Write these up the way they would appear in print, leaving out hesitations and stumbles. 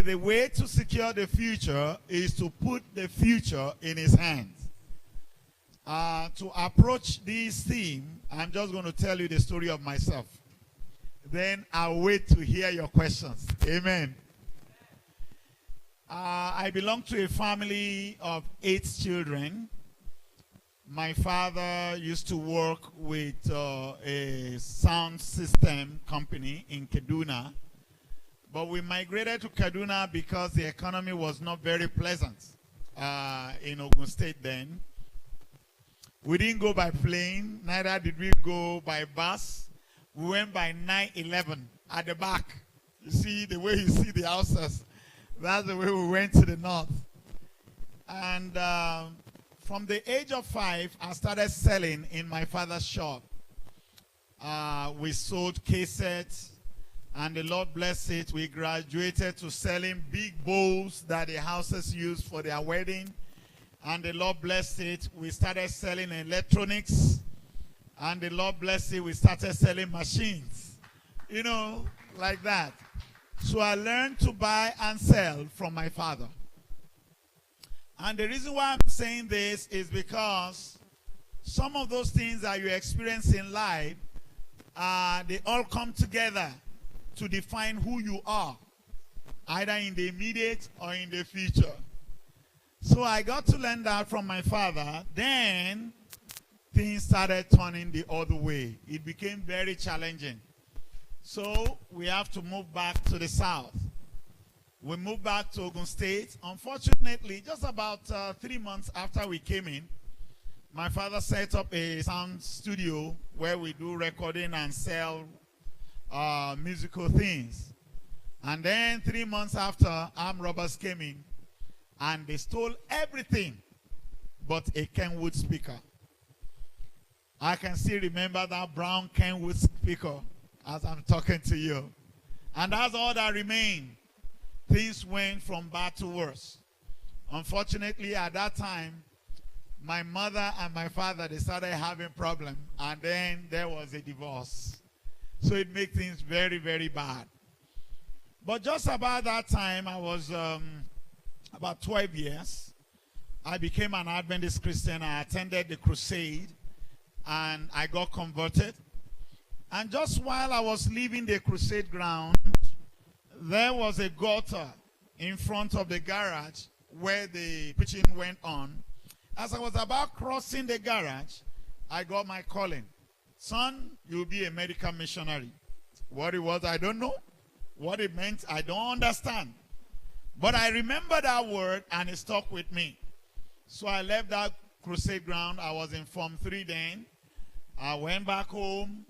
the way to secure the future is to put the future in his hands. To approach this theme, I'm just going to tell you the story of myself. Then I'll wait to hear your questions. Amen. I belong to a family of 8 children. My father used to work with a sound system company in Kaduna. But we migrated to Kaduna because the economy was not very pleasant in Ogun State then. We didn't go by plane, neither did we go by bus. We went by 911 at the back. You see, the way you see the houses, that's the way we went to the north. And from the age of 5, I started selling in my father's shop. We sold cassettes, and the Lord bless it. We graduated to selling big bowls that the houses use for their wedding. And the Lord bless it. We started selling electronics. And the Lord bless it. We started selling machines. You know, like that. So I learned to buy and sell from my father. And the reason why I'm saying this is because some of those things that you experience in life, they all come together to define who you are, either in the immediate or in the future. So I got to learn that from my father. Then things started turning the other way. It became very challenging. So we have to move back to the south. We moved back to Ogun State. Unfortunately, just about 3 months after we came in, my father set up a sound studio where we do recording and sell musical things. And then 3 months after, armed robbers came in and they stole everything but a Kenwood speaker. I can still remember that brown Kenwood speaker as I'm talking to you. And that's all that remained. Things went from bad to worse. Unfortunately, at that time, my mother and my father, they started having problems. And then there was a divorce. So it made things very, very bad. But just about that time, I was about 12 years. I became an Adventist Christian. I attended the crusade. And I got converted. And just while I was leaving the crusade ground, there was a gutter in front of the garage where the preaching went on. As I was about crossing the garage, I got my calling. Son, you'll be a medical missionary. What it was, I don't know. What it meant, I don't understand. But I remember that word and it stuck with me. So I left that crusade ground. I was in Form 3 then. I went back home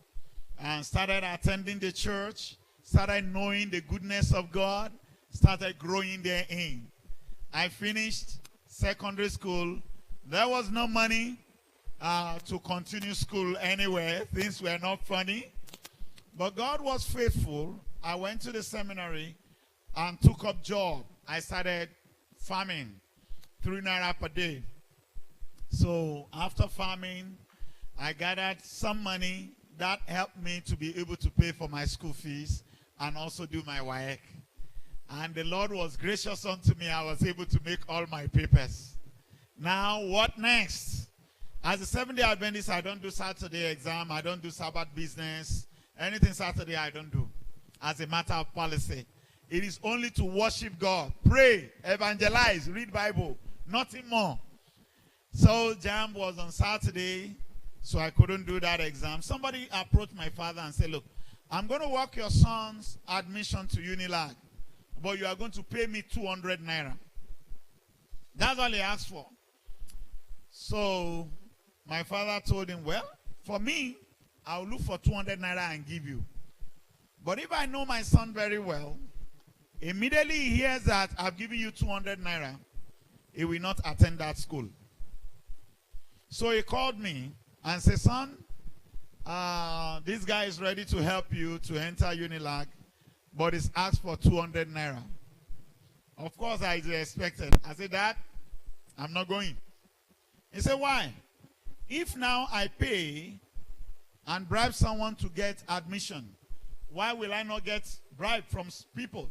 and started attending the church. Started knowing the goodness of God. Started growing therein. I finished secondary school. There was no money to continue school anywhere. Things were not funny. But God was faithful. I went to the seminary and took up job. I started farming 3 naira per day. So after farming, I gathered some money that helped me to be able to pay for my school fees and also do my work. And the Lord was gracious unto me. I was able to make all my papers. Now, what next? As a Seventh-day Adventist, I don't do Saturday exam. I don't do Sabbath business. Anything Saturday, I don't do. As a matter of policy. It is only to worship God, pray, evangelize, read Bible. Nothing more. So, JAMB was on Saturday, so I couldn't do that exam. Somebody approached my father and said, look, I'm going to work your son's admission to Unilag, but you are going to pay me 200 naira. That's all he asked for. So my father told him, well, for me, I'll look for 200 naira and give you. But if I know my son very well, immediately he hears that I've given you 200 naira, he will not attend that school. So he called me and said, son, this guy is ready to help you to enter Unilag, but he's asked for 200 naira. Of course, I expected. I said, Dad, I'm not going. He said, why? If now I pay and bribe someone to get admission, why will I not get bribe from people?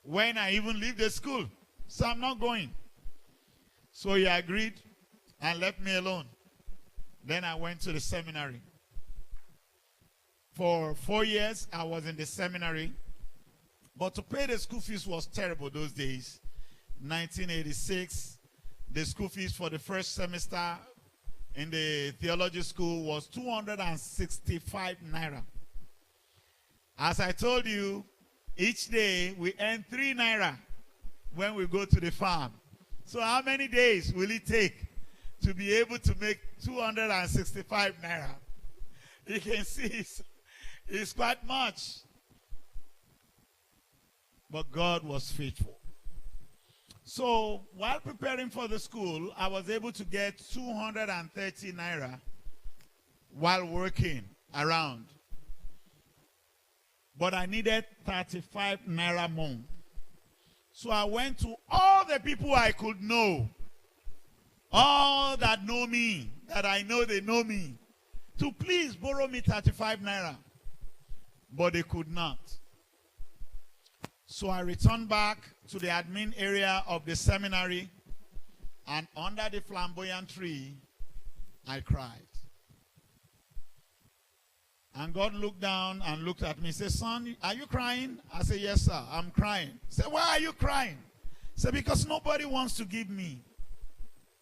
when I even leave the school. So I'm not going. So he agreed and left me alone. Then I went to the seminary. For 4 years, I was in the seminary. But to pay the school fees was terrible those days. 1986, the school fees for the first semester in the theology school was 265 naira. As I told you, each day we earn 3 naira when we go to the farm. So how many days will it take to be able to make 265 naira? You can see it's quite much. But God was faithful. So while preparing for the school, I was able to get 230 naira while working around. But I needed 35 naira more. So I went to all the people I could know, all that know me, that I know they know me, to please borrow me 35 naira. But they could not. So I returned back to the admin area of the seminary, and under the flamboyant tree, I cried. And God looked down and looked at me. He said, son, are you crying? I said, yes, sir, I'm crying. He said, why are you crying? I said, because nobody wants to give me.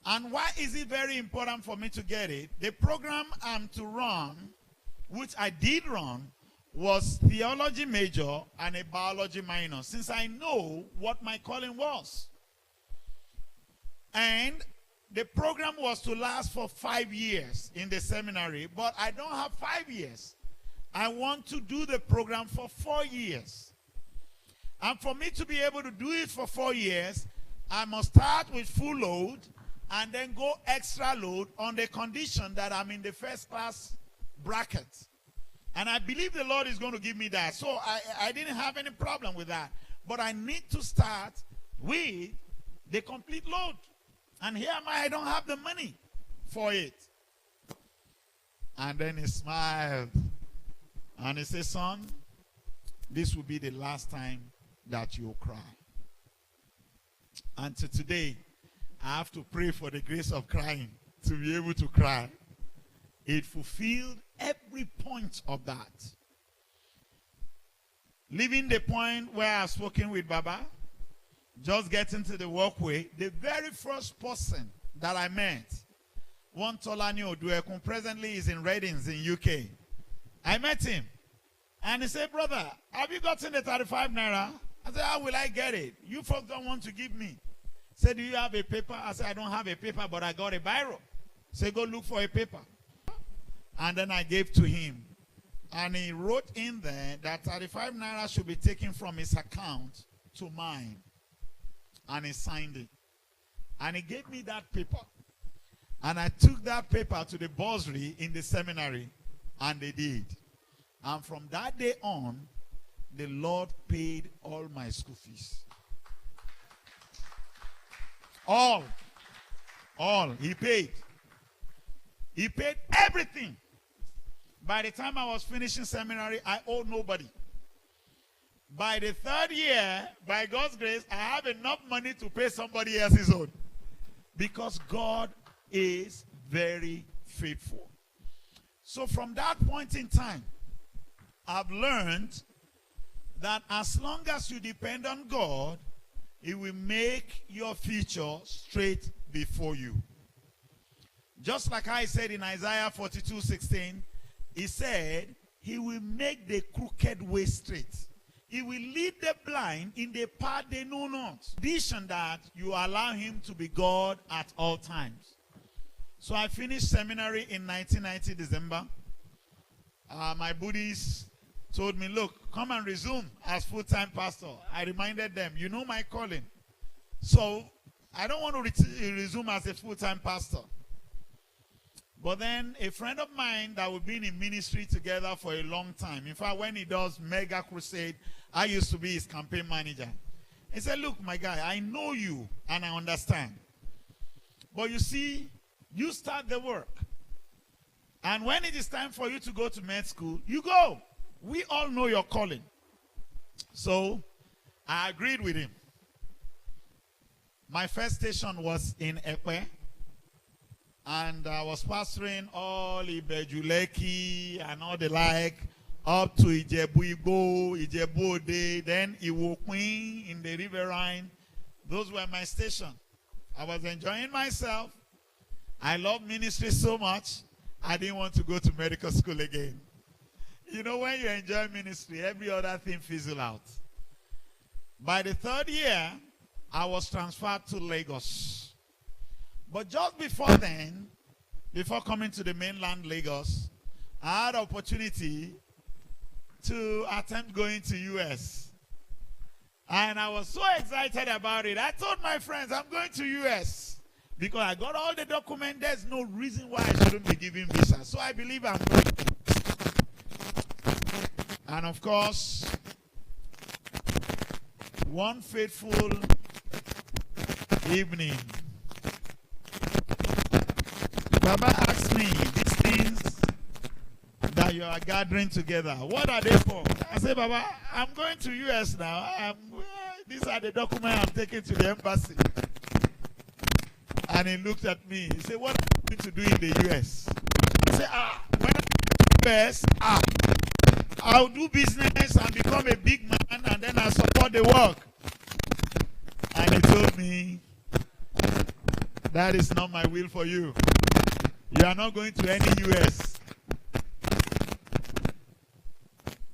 And why is it very important for me to get it? The program I'm to run, which I did run, was theology major and a biology minor, since I know what my calling was. And the program was to last for 5 years in the seminary, but I don't have 5 years. I want to do the program for 4 years. And for me to be able to do it for 4 years, I must start with full load and then go extra load on the condition that I'm in the first class bracket. And I believe the Lord is going to give me that. So I didn't have any problem with that. But I need to start with the complete load. And here am I don't have the money for it. And then he smiled. And he said, son, this will be the last time that you'll cry. And to today, I have to pray for the grace of crying to be able to cry. It fulfilled every point of that. Leaving the point where I've spoken with Baba, just getting to the walkway, the very first person that I met, one Tolani Oduekun, presently is in Readings in UK. I met him. And he said, brother, have you gotten the 35 naira? I said, how will I get it? You folks don't want to give me. He said, do you have a paper? I said, I don't have a paper, but I got a biro. He said, go look for a paper. And then I gave to him. And he wrote in there that 35 naira should be taken from his account to mine. And he signed it. And he gave me that paper. And I took that paper to the bursary in the seminary. And they did. And from that day on, the Lord paid all my school fees. All. He paid. He paid everything. By the time I was finishing seminary, I owed nobody. By the 3rd year, by God's grace, I have enough money to pay somebody else's own. Because God is very faithful. So from that point in time, I've learned that as long as you depend on God, He will make your future straight before you. Just like I said in Isaiah 42:16, He said, He will make the crooked way straight. He will lead the blind in the path they know not. Condition that you allow Him to be God at all times. So I finished seminary in 1990 December. My buddies told me, look, come and resume as full-time pastor. I reminded them, you know my calling. So I don't want to resume as a full-time pastor. But then a friend of mine that we've been in ministry together for a long time. In fact, when he does Mega Crusade, I used to be his campaign manager. He said, look, my guy, I know you and I understand. But you see, you start the work. And when it is time for you to go to med school, you go. We all know your calling. So I agreed with him. My first station was in Ekpe, and I was pastoring all Ibejuleki and all the like, up to Ijebu Igbo, Ijebu Ode, then Iwokun in the riverine. Those were my station. I was enjoying myself. I love ministry so much, I didn't want to go to medical school again. You know, when you enjoy ministry, every other thing fizzles out. By the third year, I was transferred to Lagos. But just before then, before coming to the mainland Lagos, I had opportunity to attempt going to US. And I was so excited about it. I told my friends, I'm going to US. Because I got all the documents, there's no reason why I shouldn't be given visa. So I believe I'm going. And of course, one fateful evening, Baba asked me, these things that you are gathering together, what are they for? I said, Baba, I'm going to US now. These are the documents I'm taking to the embassy. And he looked at me. He said, what are you going to do in the US? I said, when I go to the US, I'll do business and become a big man, and then I'll support the work. And he told me, that is not my will for you. You are not going to any US.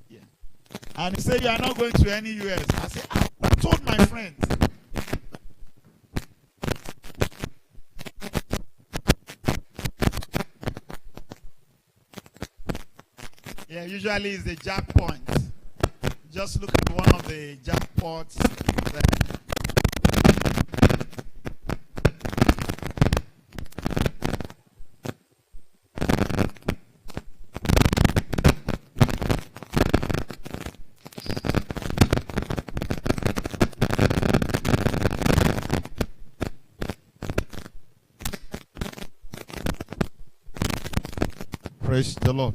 Yeah. And he said, you are not going to any US. I said, I told my friends. Yeah, usually it's the jackpot. Just look at one of the jackpots there. Praise the Lord.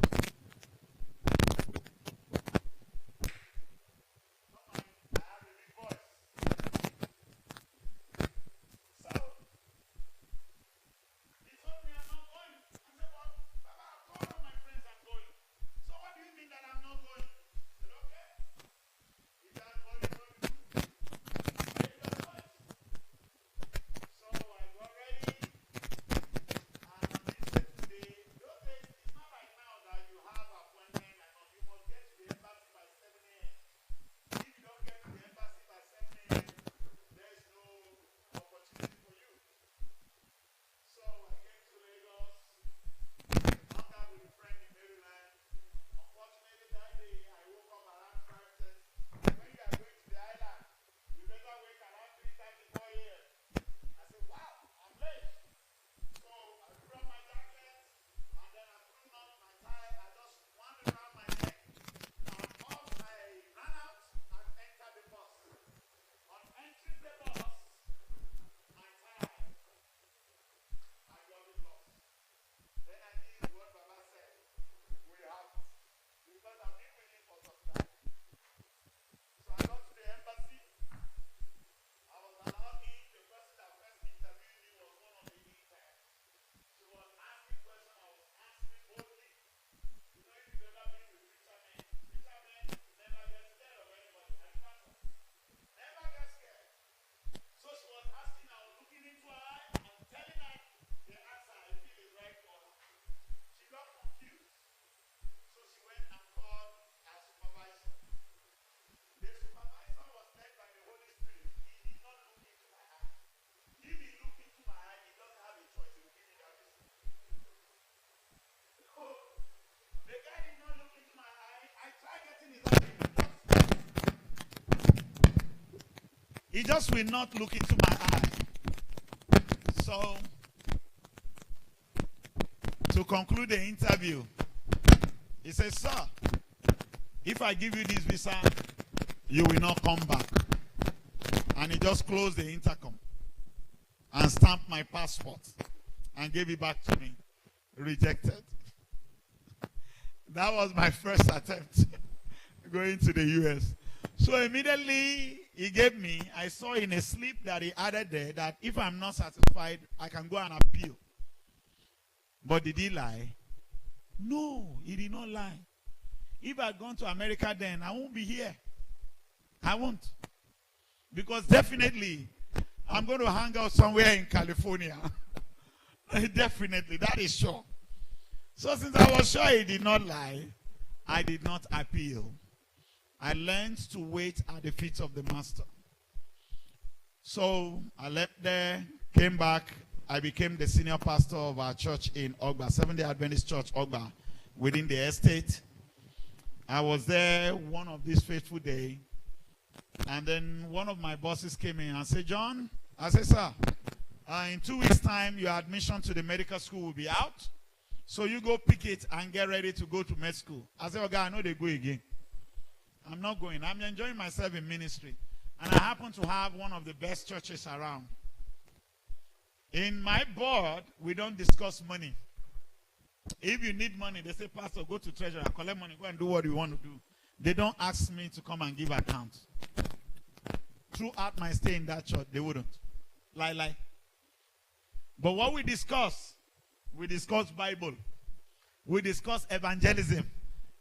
He just will not look into my eye. So, to conclude the interview, he says, sir, if I give you this visa, you will not come back. And he just closed the intercom and stamped my passport and gave it back to me. Rejected. That was my first attempt going to the US. So immediately he gave me, I saw in a slip that he added there that if I'm not satisfied, I can go and appeal. But did he lie? No, he did not lie. If I had gone to America then, I won't be here. I won't. Because definitely, I'm going to hang out somewhere in California. Definitely, that is sure. So since I was sure he did not lie, I did not appeal. I learned to wait at the feet of the master. So I left there, came back. I became the senior pastor of our church in Ogba, Seventh-day Adventist Church, Ogba, within the estate. I was there one of these faithful days. And then one of my bosses came in and said, John, I said, sir, in 2 weeks' time, your admission to the medical school will be out. So you go pick it and get ready to go to med school. I said, okay, I know they go again. I'm not going. I'm enjoying myself in ministry. And I happen to have one of the best churches around. In my board, we don't discuss money. If you need money, they say, Pastor, go to treasury, collect money, go and do what you want to do. They don't ask me to come and give accounts. Throughout my stay in that church, they wouldn't. Lie. But what we discuss Bible. We discuss evangelism.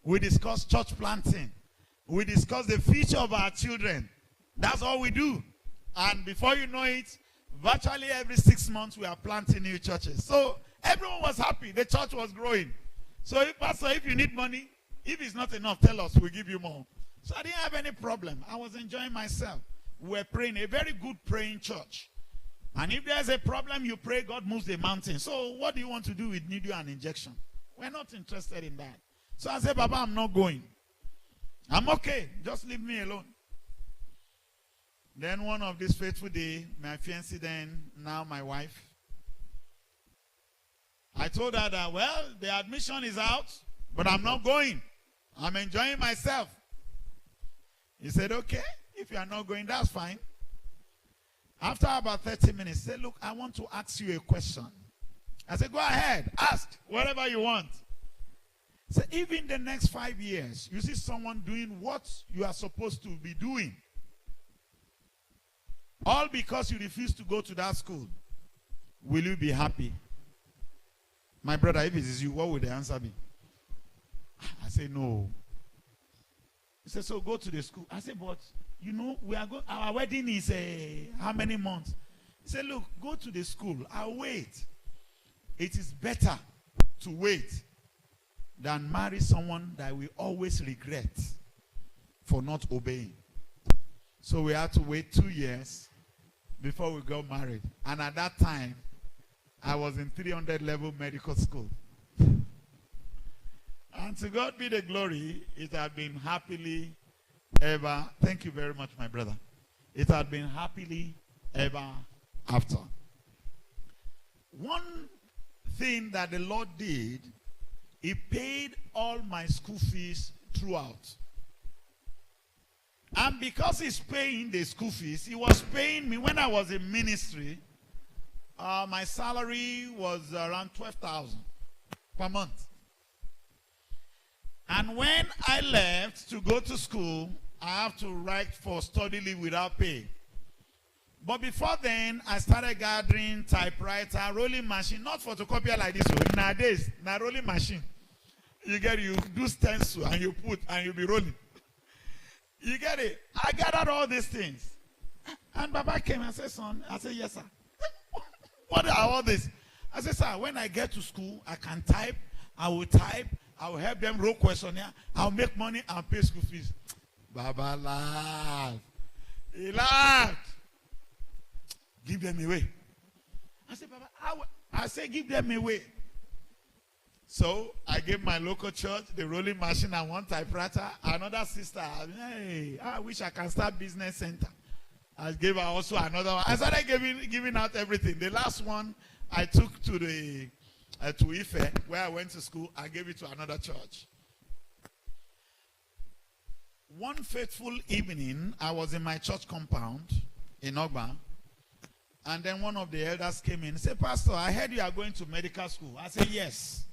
We discuss church planting. We discuss the future of our children. That's all we do. And before you know it, virtually every 6 months we are planting new churches. So everyone was happy. The church was growing. So Pastor, if you need money, if it's not enough, tell us. We'll give you more. So I didn't have any problem. I was enjoying myself. We were praying. A very good praying church. And if there's a problem, you pray, God moves the mountain. So what do you want to do? We need you an injection. We're not interested in that. So I said, Baba, I'm not going. I'm okay. Just leave me alone. Then one of these faithful days, my fiancée then, now my wife, I told her that, well, the admission is out, but I'm not going. I'm enjoying myself. He said, okay, if you are not going, that's fine. After about 30 minutes, he said, look, I want to ask you a question. I said, go ahead, ask whatever you want. So if in the next 5 years, you see someone doing what you are supposed to be doing, all because you refuse to go to that school, will you be happy? My brother, if it is you, what would the answer be? I said, no. He said, so go to the school. I said, but, you know, our wedding is how many months? He said, look, go to the school. I'll wait. It is better to wait than marry someone that we always regret for not obeying. So we had to wait 2 years before we got married. And at that time, I was in 300 level medical school. And to God be the glory, it had been happily ever. Thank you very much, my brother. It had been happily ever after. One thing that the Lord did, He paid all my school fees throughout. And because He's paying the school fees, He was paying me when I was in ministry. My salary was around 12,000 per month. And when I left to go to school, I have to write for study leave without pay. But before then, I started gathering typewriter, rolling machine, not photocopier like this. Nowadays, now rolling machine. You do stencil and you put and you'll be rolling. You get it? I gathered all these things. And Baba came and said, son, I said, yes, sir. What are all this? I said, sir, when I get to school, I can type, I will help them wrote questionnaire, I'll make money and pay school fees. Baba laughed. He laughed. Give them away. I said, Baba, I said, give them away. So I gave my local church the rolling machine and one typewriter. Another sister, hey, I wish I can start business center. I gave her also another one. I started giving out everything. The last one I took to the to Ife, where I went to school. I gave it to another church. One fateful evening, I was in my church compound in Ogba, and then one of the elders came in and said, Pastor, I heard you are going to medical school. I said, yes.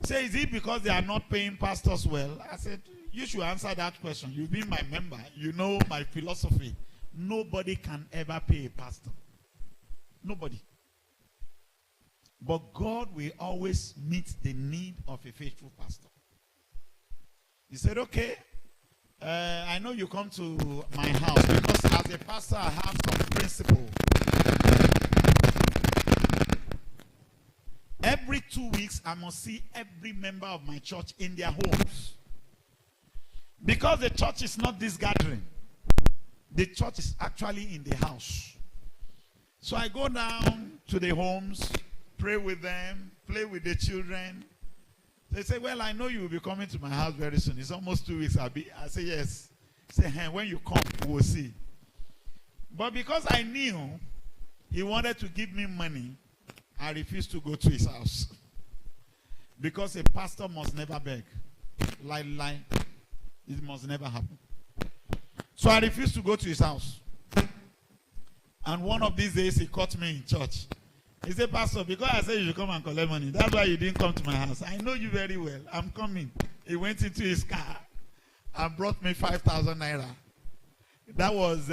He said, is it because they are not paying pastors well? I said, You should answer that question. You've been my member. You know my philosophy. Nobody can ever pay a pastor. Nobody. But God will always meet the need of a faithful pastor. He said, okay, I know you come to my house because as a pastor I have some principle. Every 2 weeks I must see every member of my church in their homes. Because the church is not this gathering. The church is actually in the house. So I go down to the homes, pray with them, play with the children. They say, well, I know you will be coming to my house very soon. It's almost 2 weeks. I say, yes. Say, hey, when you come, we'll see. But because I knew he wanted to give me money, I refused to go to his house. Because a pastor must never beg. Lie. It must never happen. So I refused to go to his house. And one of these days, he caught me in church. He said, Pastor, because I said you should come and collect money, that's why you didn't come to my house. I know you very well. I'm coming. He went into his car and brought me 5,000 naira. That was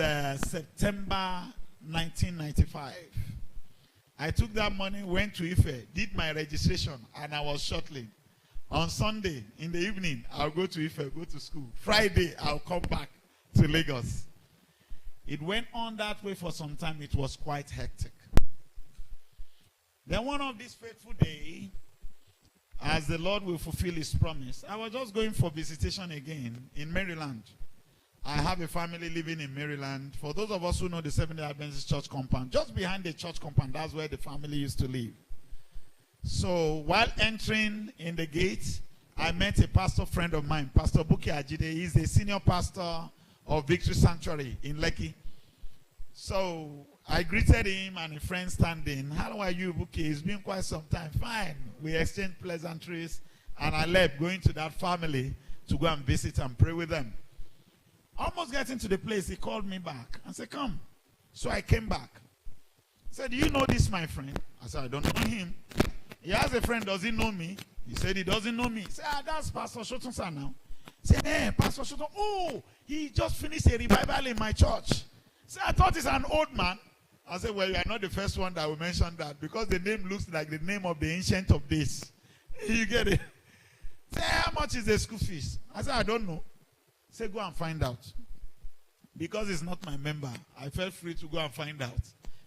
September 1995. I took that money, went to Ife, did my registration, and I was shuttling. On Sunday, in the evening, I'll go to Ife, go to school. Friday, I'll come back to Lagos. It went on that way for some time. It was quite hectic. Then one of these faithful days, as the Lord will fulfill his promise, I was just going for visitation again in Maryland. I have a family living in Maryland. For those of us who know the Seventh-day Adventist church compound, just behind the church compound, that's where the family used to live. So while entering in the gate, I met a pastor friend of mine, Pastor Buki Ajide. He's the senior pastor of Victory Sanctuary in Lekki. So I greeted him and a friend standing. How are you, Buki? It's been quite some time. Fine. We exchanged pleasantries and I left, going to that family to go and visit and pray with them. Almost getting to the place, he called me back and said, come. So I came back. He said, do you know this, my friend? I said, I don't know him. He has a friend, does he know me? He said he doesn't know me. He said, that's Pastor Shoton now. He said, hey, Pastor Shoton, oh, he just finished a revival in my church. He said, I thought he's an old man. I said, well, you are not the first one that will mention that because the name looks like the name of the Ancient of Days. You get it? He said, how much is the school fees? I said, I don't know. He said, go and find out. Because he's not my member, I felt free to go and find out.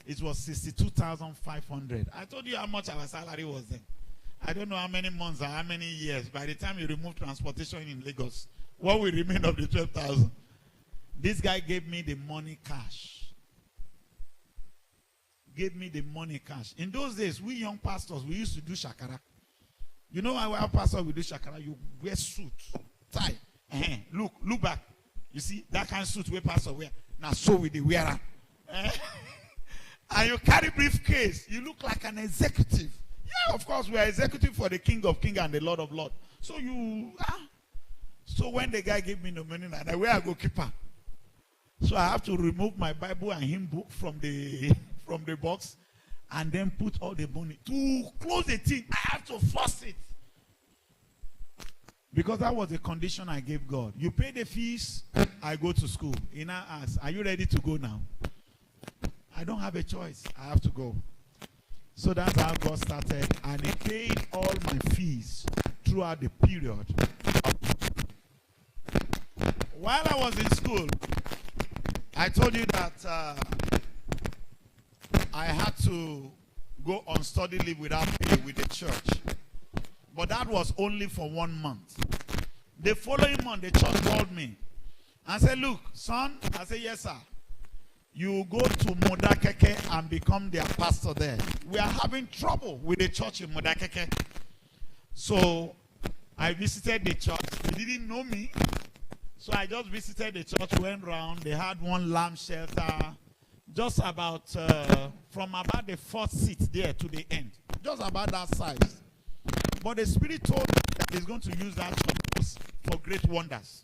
It was 62,500. I told you how much our salary was then. I don't know how many months or how many years. By the time you remove transportation in Lagos, what will remain of the 12,000? This guy gave me the money cash. Gave me the money cash. In those days, we young pastors, we used to do shakara. You know how our pastor will do shakara? You wear suit, tie. Look back. You see, that kind of suit where pastor wear. Now so with the wearer. And you carry briefcase. You look like an executive. Yeah, of course, we are executive for the King of Kings and the Lord of Lords. So so when the guy gave me the money, I where I go keeper. So I have to remove my Bible and hymn book from the box and then put all the money. To close the thing, I have to force it. Because that was the condition I gave God. You pay the fees, I go to school. He now asks, are you ready to go now? I don't have a choice. I have to go. So that's how God started. And he paid all my fees throughout the period. While I was in school, I told you that I had to go on study leave without pay with the church. But that was only for 1 month. The following month, the church called me and said, look, son. I said, yes, sir. You go to Modakeke and become their pastor there. We are having trouble with the church in Modakeke. So I visited the church. They didn't know me. So I just visited the church, went around. They had one lamb shelter. Just about, from about the fourth seat there to the end. Just about that size. But the Spirit told me that he's going to use that church for great wonders.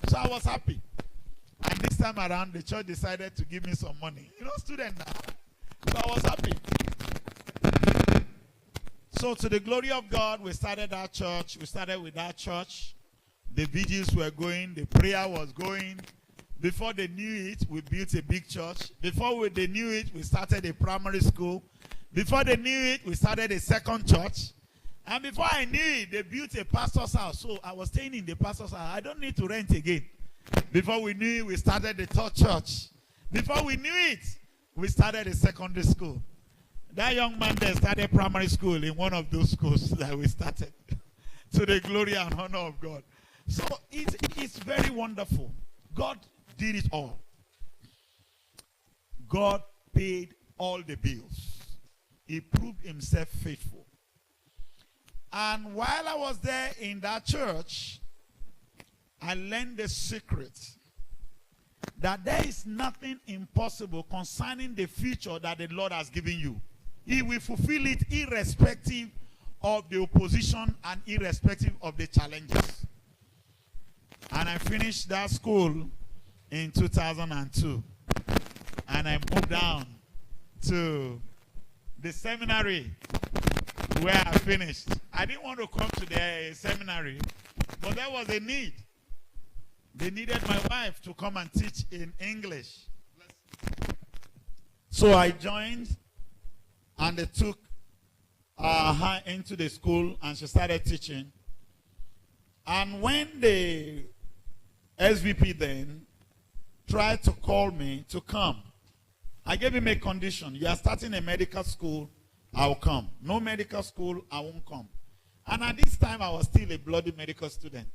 So I was happy. And this time around, the church decided to give me some money. You know, student now. So I was happy. So to the glory of God, we started our church. We started with that church. The vigils were going. The prayer was going. Before they knew it, we built a big church. Before they knew it, we started a primary school. Before they knew it, we started a second church. And before I knew it, they built a pastor's house. So I was staying in the pastor's house. I don't need to rent again. Before we knew it, we started the third church. Before we knew it, we started a secondary school. That young man there started primary school in one of those schools that we started. To the glory and honor of God. So it's very wonderful. God did it all. God paid all the bills. He proved himself faithful. And while I was there in that church, I learned the secret that there is nothing impossible concerning the future that the Lord has given you. He will fulfill it irrespective of the opposition and irrespective of the challenges. And I finished that school in 2002. And I moved down to the seminary where I finished. I didn't want to come to the seminary, but there was a need. They needed my wife to come and teach in English. So I joined, and they took her into the school, and she started teaching. And when the SVP then tried to call me to come, I gave him a condition. You are starting a medical school, I'll come. No medical school, I won't come. And at this time, I was still a bloody medical student.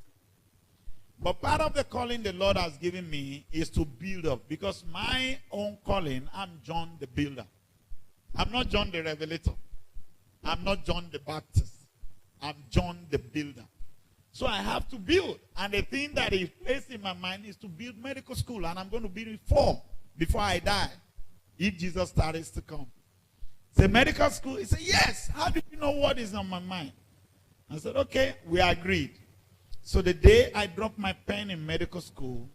But part of the calling the Lord has given me is to build up. Because my own calling, I'm John the Builder. I'm not John the Revelator. I'm not John the Baptist. I'm John the Builder. So I have to build. And the thing that he placed in my mind is to build medical school. And I'm going to build it 4 before I die, if Jesus starts to come. Say, medical school? He said, yes. How do you know what is on my mind? I said, okay, we agreed. So the day I dropped my pen in medical school,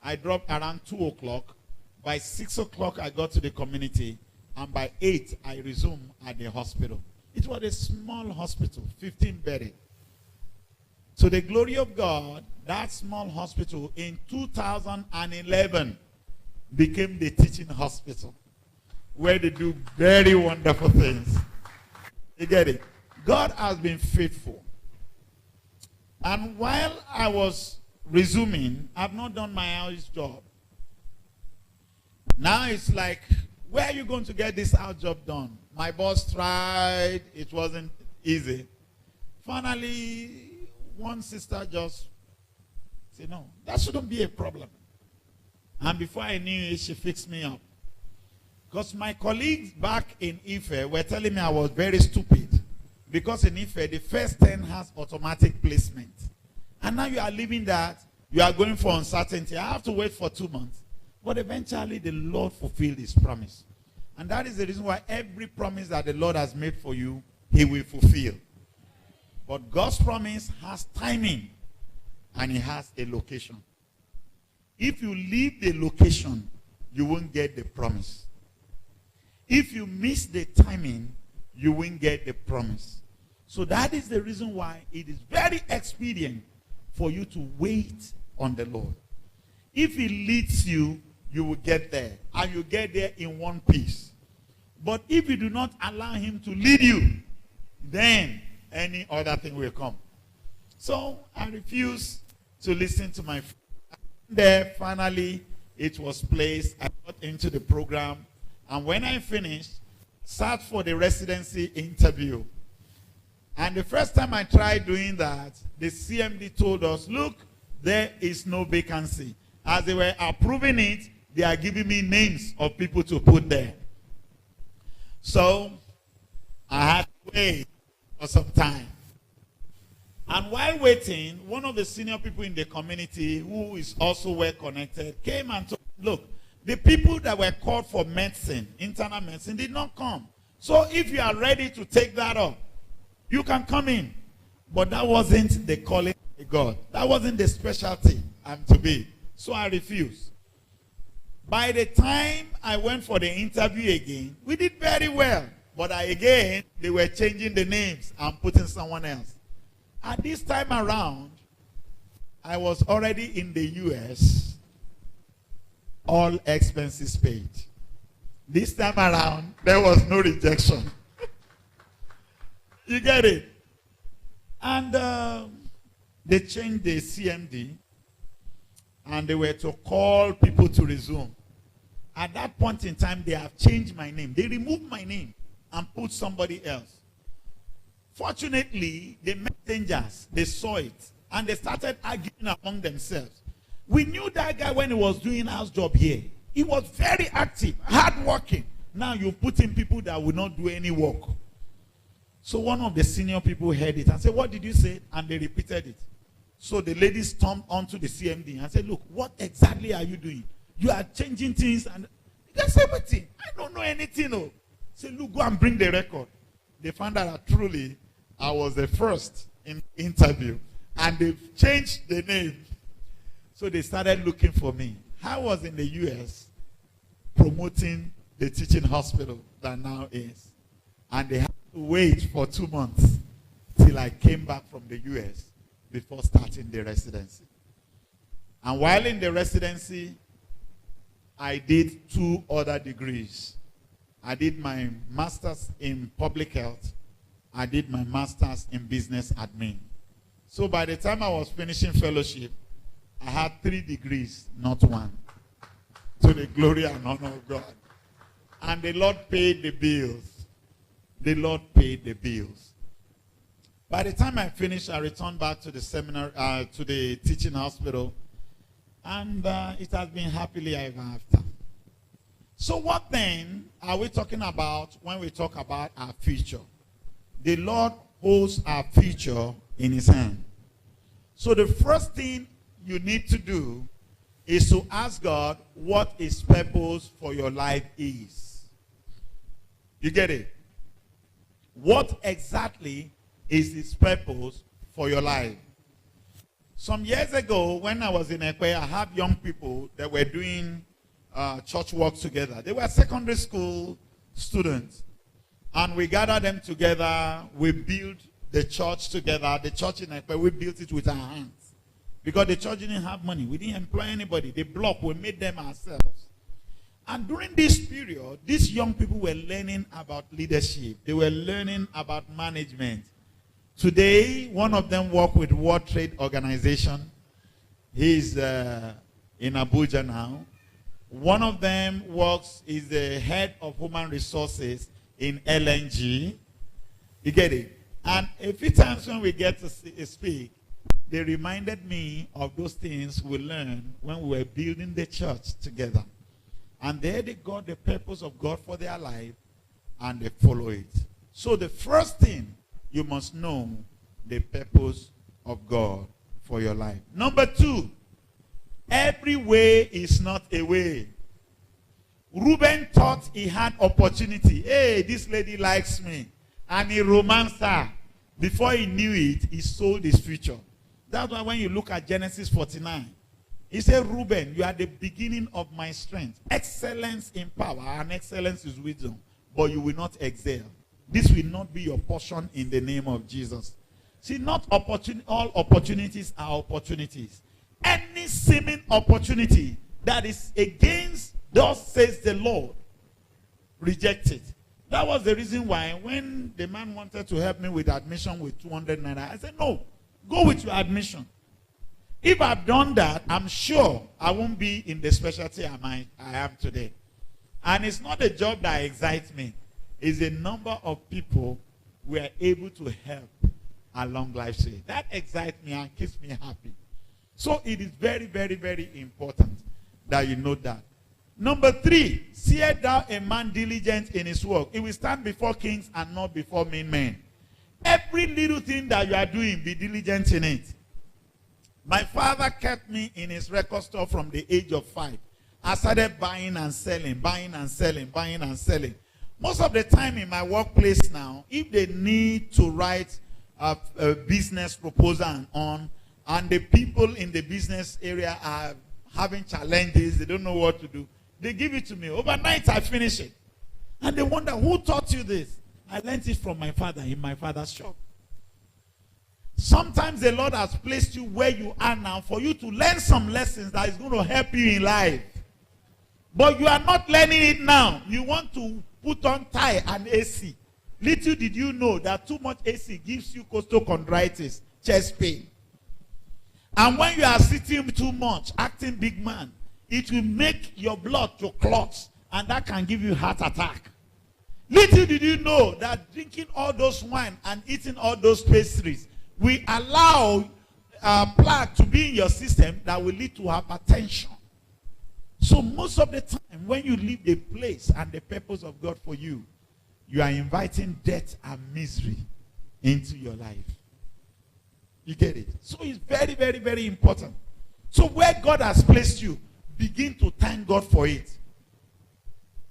I dropped around 2 o'clock. By 6 o'clock, I got to the community. And by 8, I resumed at the hospital. It was a small hospital, 15 bedded. So the glory of God, that small hospital in 2011 became the teaching hospital, where they do very wonderful things. You get it? God has been faithful. And while I was resuming, I've not done my house job. Now it's like, where are you going to get this house job done? My boss tried. It wasn't easy. Finally, one sister just said, no, that shouldn't be a problem. And before I knew it, she fixed me up. Because my colleagues back in Ife were telling me I was very stupid. Because in Ife, the first 10 has automatic placement. And now you are leaving that. You are going for uncertainty. I have to wait for 2 months. But eventually, the Lord fulfilled his promise. And that is the reason why every promise that the Lord has made for you, he will fulfill. But God's promise has timing. And it has a location. If you leave the location, you won't get the promise. If you miss the timing, you won't get the promise. So that is the reason why it is very expedient for you to wait on the Lord. If he leads you, you will get there. And you get there in one piece. But if you do not allow him to lead you, then any other thing will come. So I refuse to listen to my friend. There, finally, it was placed. I got into the program. And when I finished, sat for the residency interview. And the first time I tried doing that, the CMD told us, look, there is no vacancy. As they were approving it, they are giving me names of people to put there. So I had to wait for some time. And while waiting, one of the senior people in the community, who is also well connected, came and told me, look, the people that were called for medicine, internal medicine, did not come. So if you are ready to take that up, you can come in. But that wasn't the calling of God. That wasn't the specialty I'm to be. So I refused. By the time I went for the interview again, we did very well. But again, they were changing the names and putting someone else. At this time around, I was already in the US, all expenses paid. This time around, there was no rejection. You get it? And they changed the CMD, and they were to call people to resume. At that point in time, they have changed my name. They removed my name and put somebody else. Fortunately, the messengers, they saw it, and they started arguing among themselves. We knew that guy when he was doing house job here. He was very active, hardworking. Now you put in people that will not do any work. So one of the senior people heard it and said, what did you say? And they repeated it. So the lady stormed onto the CMD and said, look, what exactly are you doing? You are changing things. And they said, everything. I don't know anything. No. Say, look, go and bring the record. They found out that truly I was the first in the interview. And they changed the name. So they started looking for me. I was in the US promoting the teaching hospital that now is. And they had to wait for 2 months till I came back from the US before starting the residency. And while in the residency, I did 2 other degrees. I did my master's in public health. I did my master's in business admin. So by the time I was finishing fellowship, I had 3 degrees, not 1. To the glory and honor of God. And the Lord paid the bills. The Lord paid the bills. By the time I finished, I returned back to the seminar, to the teaching hospital. And it has been happily ever after. So what then are we talking about when we talk about our future? The Lord holds our future in his hand. So the first thing you need to do is to ask God what his purpose for your life is. You get it? What exactly is his purpose for your life? Some years ago, when I was in Ekwe, I had young people that were doing church work together. They were secondary school students. And we gathered them together. We built the church together. The church in Ekwe, we built it with our hands. Because the church didn't have money. We didn't employ anybody. The block, we made them ourselves. And during this period, these young people were learning about leadership. They were learning about management. Today, one of them works with World Trade Organization. He's in Abuja now. One of them is the head of human resources in LNG. You get it? And a few times when we get to speak, they reminded me of those things we learned when we were building the church together. And there they got the purpose of God for their life, and they follow it. So the first thing, you must know the purpose of God for your life. Number 2, every way is not a way. Reuben thought he had opportunity. Hey, this lady likes me. And he romanced her. Before he knew it, he sold his future. That's why when you look at Genesis 49, he said, Reuben, you are the beginning of my strength. Excellence in power and excellence is wisdom. But you will not excel. This will not be your portion in the name of Jesus. See, not all opportunities are opportunities. Any seeming opportunity that is against thus says the Lord, reject it. That was the reason why when the man wanted to help me with admission with 200 naira, I said, no, go with your admission. If I've done that, I'm sure I won't be in the specialty I am today. And it's not a job that excites me. It's a number of people we are able to help along life's way. That excites me and keeps me happy. So it is very, very, very important that you know that. Number 3, seest thou a man diligent in his work? He will stand before kings and not before mean men. Every little thing that you are doing, be diligent in it. My father kept me in his record store from the age of 5. I started buying and selling, buying and selling, buying and selling. Most of the time in my workplace now, if they need to write a business proposal and the people in the business area are having challenges, they don't know what to do, they give it to me. Overnight, I finish it. And they wonder, who taught you this? I learned it from my father in my father's shop. Sometimes the Lord has placed you where you are now for you to learn some lessons that is going to help you in life. But you are not learning it now. You want to put on tie and AC. Little did you know that too much AC gives you costochondritis, chest pain. And when you are sitting too much, acting big man, it will make your blood to clot, and that can give you heart attack. Little did you know that drinking all those wine and eating all those pastries will allow plaque to be in your system that will lead to hypertension. So most of the time, when you leave the place and the purpose of God for you, you are inviting death and misery into your life. You get it? So it's very, very, very important. So where God has placed you, begin to thank God for it.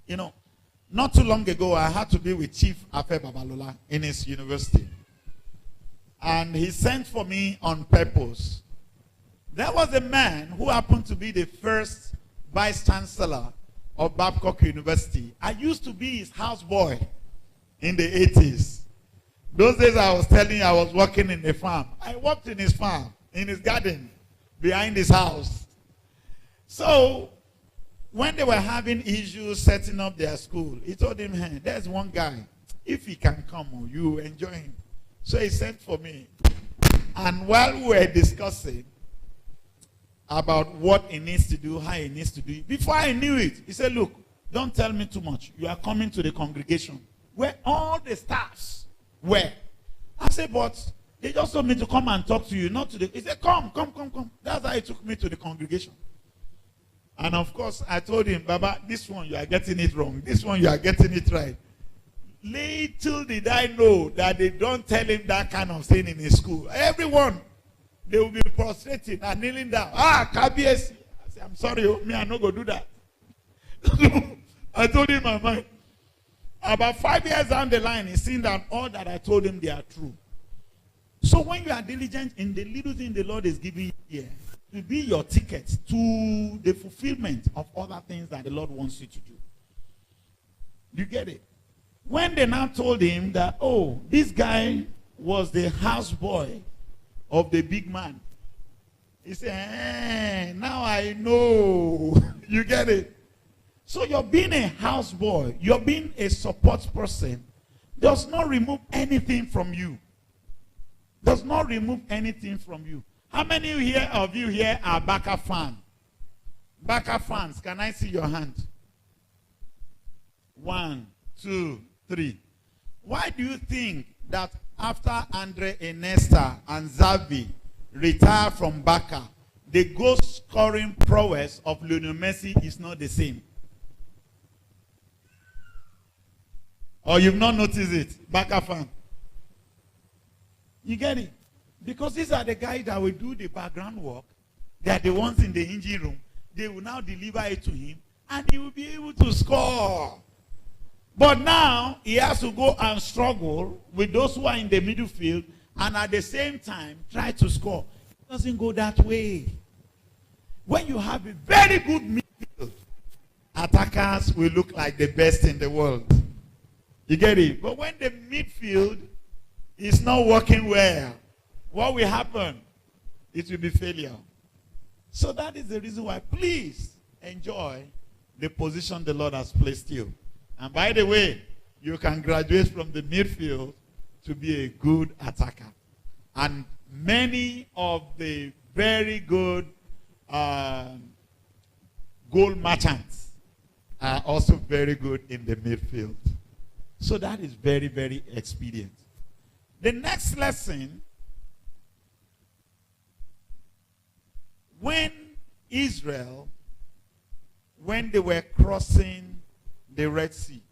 You know, not too long ago, I had to be with Chief Afe Babalola in his university. And he sent for me on purpose. There was a man who happened to be the first Vice Chancellor of Babcock University. I used to be his houseboy in the 80s. Those days I was telling you I was working in the farm. I worked in his farm, in his garden, behind his house. So, when they were having issues setting up their school, he told him, hey, there's one guy. If he can come, you enjoy him. So he sent for me. And while we were discussing about what he needs to do, how he needs to do it, before I knew it, he said, look, don't tell me too much. You are coming to the congregation where all the staffs were. I said, but they just told me to come and talk to you, not to the... He said, come. That's how he took me to the congregation. And of course, I told him, Baba, this one you are getting it wrong. This one you are getting it right. Little did I know that they don't tell him that kind of thing in his school. Everyone, they will be prostrating and kneeling down. KBS. I said, I'm sorry, me, I'm not going to do that. I told him my mind. About 5 years down the line, he's seen that all that I told him, they are true. So when you are diligent in the little thing the Lord is giving you here, to be your ticket to the fulfillment of other things that the Lord wants you to do. You get it? When they now told him that, oh, this guy was the houseboy of the big man, he said, now I know. You get it? So you're being a houseboy, you're being a support person, does not remove anything from you. Does not remove anything from you. How many of you here are Baka fans? Baka fans, can I see your hand? 1, 2, 3. Why do you think that after Andre Iniesta and Xavi retire from Baka, the goal scoring prowess of Lionel Messi is not the same? Or you've not noticed it, Baka fan? You get it? Because these are the guys that will do the background work. They are the ones in the engine room. They will now deliver it to him, and he will be able to score. But now, he has to go and struggle with those who are in the middle field, and at the same time, try to score. It doesn't go that way. When you have a very good midfield, attackers will look like the best in the world. You get it? But when the midfield is not working well, what will happen? It will be failure. So that is the reason why, please enjoy the position the Lord has placed you. And by the way, you can graduate from the midfield to be a good attacker. And many of the very good goal merchants are also very good in the midfield. So that is very, very expedient. The next lesson, when Israel, when they were crossing the Red Sea,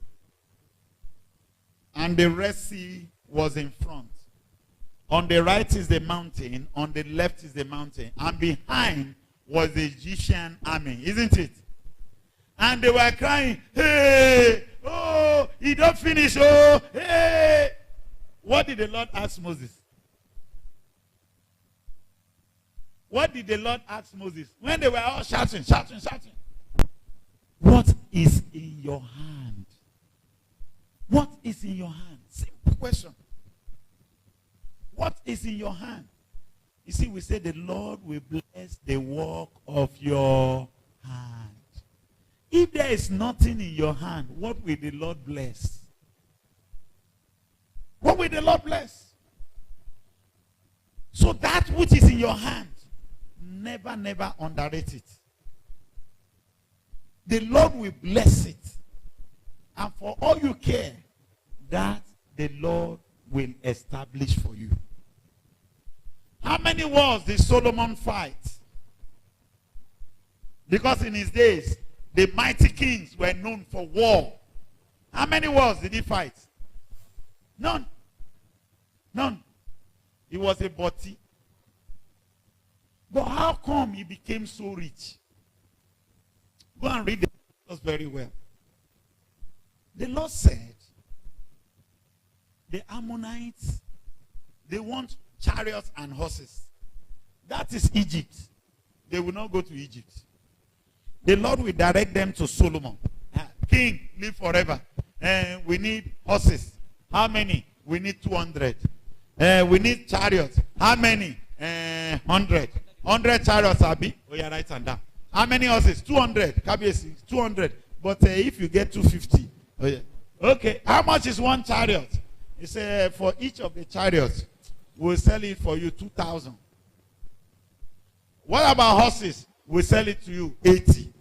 and the Red Sea was in front. On the right is the mountain, on the left is the mountain, and behind was the Egyptian army, isn't it? And they were crying, hey, oh, he don't finish, oh, hey. What did the Lord ask Moses? What did the Lord ask Moses? When they were all shouting. What is in your hand? What is in your hand? Simple question. What is in your hand? You see, we say the Lord will bless the work of your hand. If there is nothing in your hand, what will the Lord bless? What will the Lord bless? So that which is in your hand, never, never underrate it. The Lord will bless it. And for all you care, that the Lord will establish for you. How many wars did Solomon fight? Because in his days, the mighty kings were known for war. How many wars did he fight? None. None. He was a body. But how come he became so rich? Go and read the verse very well. The Lord said, the Ammonites, they want chariots and horses. That is Egypt. They will not go to Egypt. The Lord will direct them to Solomon. King, live forever. We need horses. How many? We need 200. We need chariots. How many? 100. 100 chariots, Abi. Oh, yeah, right and down. How many horses? 200. Kabiesi, 200. But if you get 250. Oh, yeah. Okay. How much is one chariot? He said, for each of the chariots, we'll sell it for you 2,000. What about horses? We'll sell it to you 80.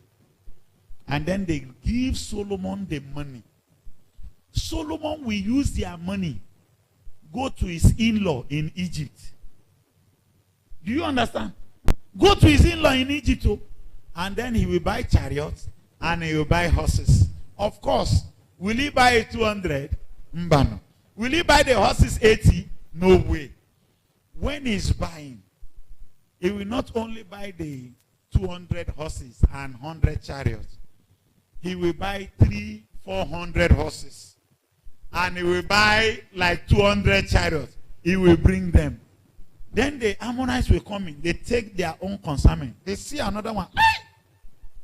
And then they give Solomon the money. Solomon will use their money, go to his in-law in Egypt. Do you understand? Go to his in-law in Egypt, and then he will buy chariots and he will buy horses. Of course, will he buy it 200? Mbano. Will he buy the horses 80? No way. When he's buying, he will not only buy the 200 horses and 100 chariots. He will buy 300-400 horses. And he will buy like 200 chariots. He will bring them. Then the Ammonites will come in. They take their own consignment. They see another one. Hey!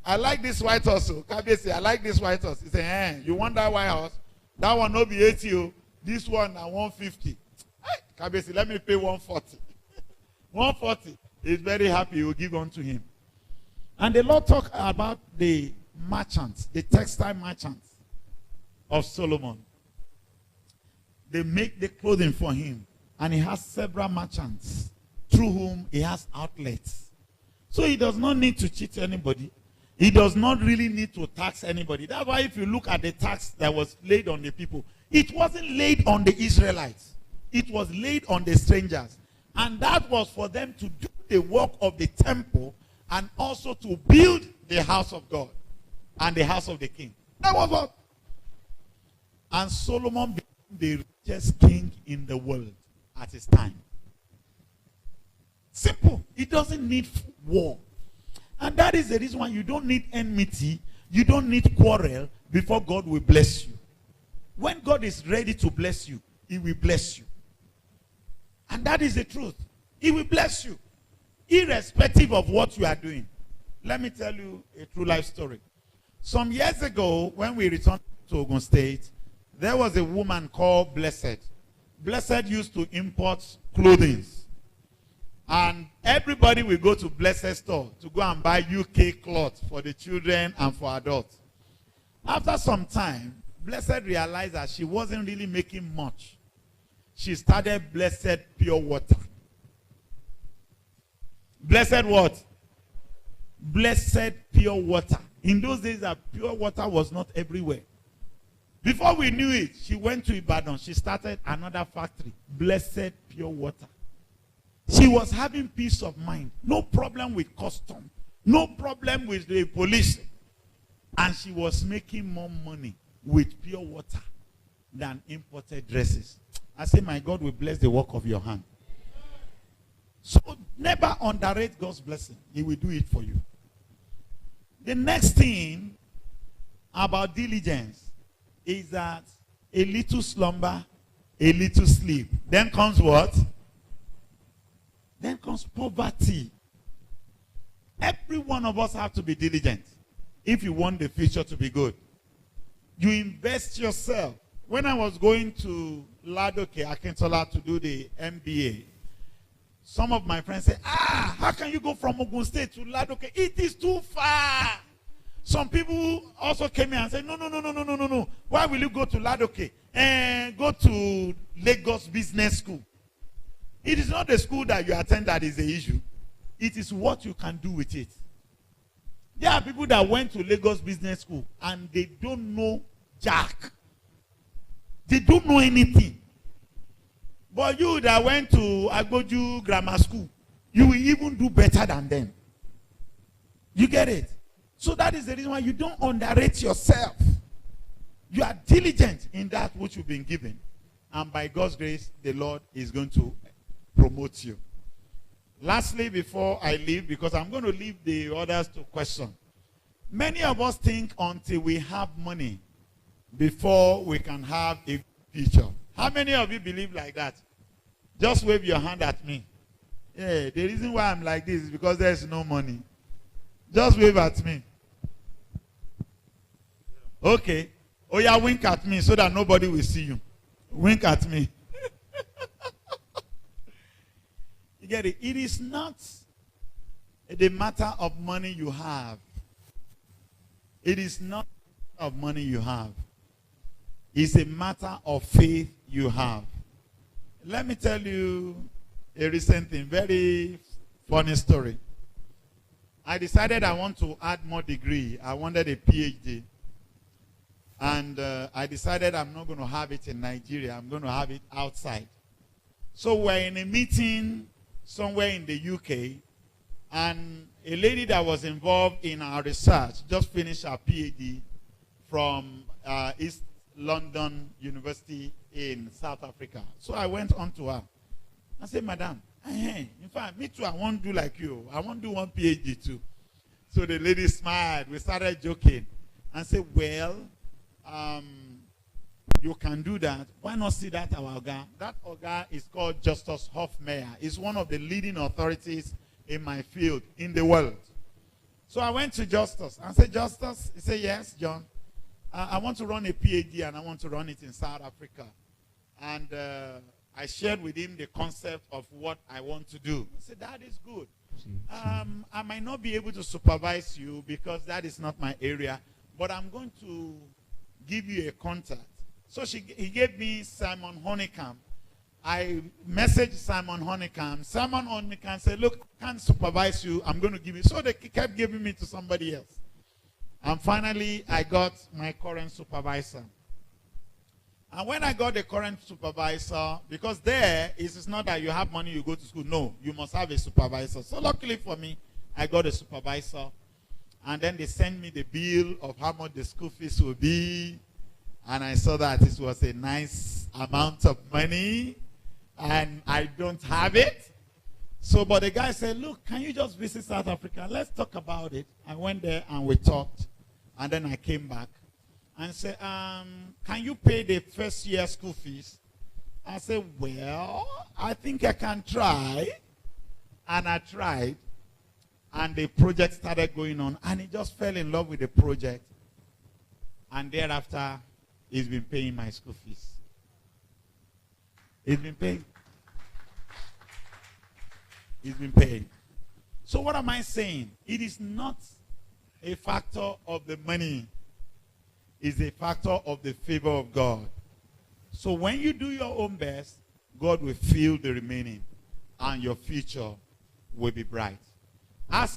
I like this white horse. Kabesi, I like this white horse. He say, you want that white horse? That one will be 80. This one at 150. Hey, Kabesi, let me pay 140. 140. He's very happy. He will give unto him. And the Lord talked about the merchants, the textile merchants of Solomon. They make the clothing for him. And he has several merchants through whom he has outlets. So he does not need to cheat anybody. He does not really need to tax anybody. That's why if you look at the tax that was laid on the people, it wasn't laid on the Israelites. It was laid on the strangers. And that was for them to do the work of the temple and also to build the house of God and the house of the king. That was what. And Solomon became the richest king in the world at his time. Simple. He doesn't need war. And that is the reason why you don't need enmity, you don't need quarrel before God will bless you. When God is ready to bless you, he will bless you. And that is the truth. He will bless you, irrespective of what you are doing. Let me tell you a true life story. Some years ago, when we returned to Ogun State, there was a woman called Blessed. Blessed used to import clothing. And everybody will go to Blessed store to go and buy UK cloth for the children and for adults. After some time, Blessed realized that she wasn't really making much. She started Blessed Pure Water. Blessed what? Blessed Pure Water. In those days, that pure water was not everywhere. Before we knew it, she went to Ibadan. She started another factory, Blessed Pure Water. She was having peace of mind. No problem with custom. No problem with the police. And she was making more money with pure water than imported dresses. I say, my God will bless the work of your hand. So never underrate God's blessing. He will do it for you. The next thing about diligence is that a little slumber, a little sleep. Then comes what? Then comes poverty. Every one of us have to be diligent if you want the future to be good. You invest yourself. When I was going to Ladoke, Akintola to do the MBA, Some of my friends say, how can you go from Ogun State to Ladoke? It is too far. Some people also came here and said, no. Why will you go to Ladoke? And go to Lagos Business School. It is not the school that you attend that is the issue. It is what you can do with it. There are people that went to Lagos Business School and they don't know jack. They don't know anything. But you that went to Agboju Grammar School, you will even do better than them. You get it? So that is the reason why you don't underrate yourself. You are diligent in that which you've been given. And by God's grace, the Lord is going to promote you. Lastly, before I leave, because I'm going to leave the others to question. Many of us think until we have money before we can have a future. How many of you believe like that? Just wave your hand at me. Yeah, the reason why I'm like this is because there's no money. Just wave at me. Okay. Oh yeah, wink at me so that nobody will see you. Wink at me. You get it? It is not the matter of money you have. It is not of money you have. It's a matter of faith you have. Let me tell you a recent thing, very funny story. I decided I want to add more degree. I wanted a PhD. And I decided I'm not going to have it in Nigeria. I'm going to have it outside. So we're in a meeting somewhere in the UK. And a lady that was involved in our research just finished her PhD from East London University in South Africa. So I went on to her. I said, Madam, in fact, me too, I won't do like you. I won't do one PhD too. So the lady smiled. We started joking and said, well, you can do that. Why not see that our Oga? That Oga is called Justus Hofmeyr. He's one of the leading authorities in my field in the world. So I went to Justus and said, Justus, he said, yes, John. I want to run a PhD and I want to run it in South Africa. And I shared with him the concept of what I want to do. I said, that is good. I might not be able to supervise you because that is not my area, but I'm going to give you a contact. So he gave me Simon Honeycomb. I messaged Simon Honeycomb. Simon Honeycomb said, look, I can't supervise you. I'm going to give you. So they kept giving me to somebody else. And finally, I got my current supervisor. And when I got the current supervisor, because there, it's not that you have money, you go to school. No, you must have a supervisor. So luckily for me, I got a supervisor. And then they sent me the bill of how much the school fees will be. And I saw that it was a nice amount of money. And I don't have it. So, but the guy said, look, can you just visit South Africa? Let's talk about it. I went there and we talked. And then I came back and said, can you pay the first year school fees? I said, well, I think I can try. And I tried. And the project started going on. And he just fell in love with the project. And thereafter, he's been paying my school fees. He's been paying. He's been paying. So what am I saying? It is not a factor of the money. It's a factor of the favor of God. So when you do your own best, God will fill the remaining. And your future will be bright. Ask